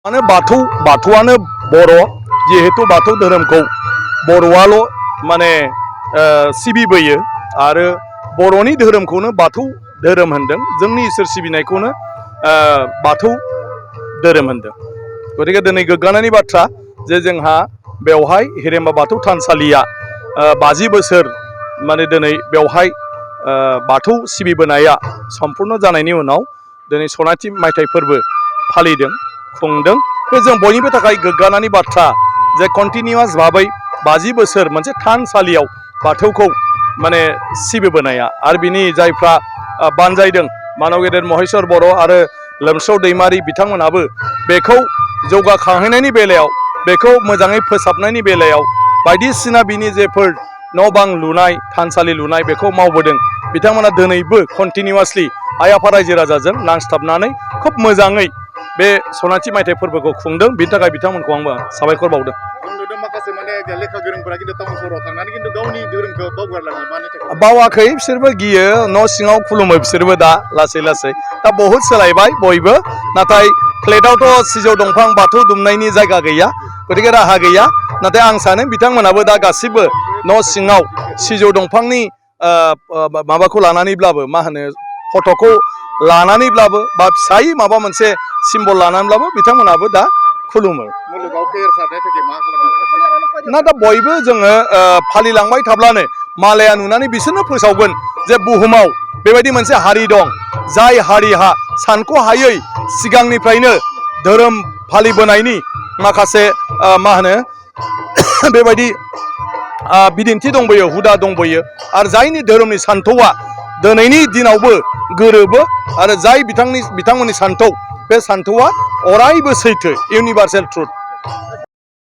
माने बाथौआनो बर' जिहेतु बाथौ धोरोमखौ बर'आल' माने सिबिबोयो आरो बर'नि धोरोमखौनो बाथौ धोरोम होनदों जोंनि इसोर सिबिनायखौनो बाथौ धोरोम होनदों गतिके दिनै गोग्गानायनि बाथ्रा जे जोंहा बेवहाय हिरिम्बा बाथौ थानसालिया 50 बोसोर माने दिनै बेवहाय बाथौ सिबिबोनाया सम्पूर्ण जानायनि उनाव दिनै सनाथि मायथाइ फोरबो फालिदों खुंदों बे जों बयनिबो थाखाय गोग्गानायनि बाथ्रा जे कन्टिनिउआस भाबै 50 बोसोर मोनसे थानसालियाव बाथौखौ माने सिबिबोनाया आरो बिनि जायफ्रा बानजायदों मानव गेदेर महेश्वर बर' आरो लोमस्राव दैमारि बिथांमोनाबो बेखौ जौगाखांहोनायनि बेलायाव बेखौ मोजाङै फोसाबनायनि बेलायाव बायदिसिना बिनि जेफोर न' बां लुनाय थानसालि लुनाय बेखौ मावबोदों बिथांमोना दिनैबो कन्टिनिउआसलि आइ आफा रायजो राजाजों नांस्थाबनानै खोब मोजाङै बे सनाथि मायथाइ फोरबोखौ खुंदों बिनि थाखाय बिथांमोनखौ आंबो साबायखर बावदों। माखासे माने लेखा गोरोंफोरा खिन्थु टाउन सहराव थांनानै खिन्थु गावनि धोरोमखौ बावगारलाङो मानि थाखाय बावाखै बिसोरबो गियो न' सिङाव खुलुमो बिसोरबो दा लासै लासै दा बहुद सोलायबाय बयबो नाथाय फ्लेटआवथ' सिजौ दंफां बाथौ दुमनायनि जायगा गैया गतिके राहा गैया नाथाय आं सानो बिथांमोनाबो दा गासिबो न' सिङाव सिजौ दंफांनि माबाखौ लानानैब्लाबो मा होनो फट'खौ लानानैब्लाबो बा फिसायै माबा मोनसे सिम्बल लानानैब्लाबो बिथांमोनाबो दा खुलुमो ना दा बयबो जोङो फालिलांबाय थाब्लानो मालाया नुनानै बिसोरनो फोसावगोन जे बुहुमाव बेबायदि मोनसे हारि दं जाय हारिहा सानख'हायै सिगांनिफ्रायनो धोरोम फालिबोनायनि माखासे मा होनो बेबायदि बिदिन्थि दंबोयो हुदा दंबोयो आरो जायनि धोरोमनि सान्थौआ दिनैनि दिनावबो गोरोबो आरो जाय बिथांमोननि सान्थौ बे सान्थौआ अरायबो सैथो इउनिभार्सेल ट्रुथ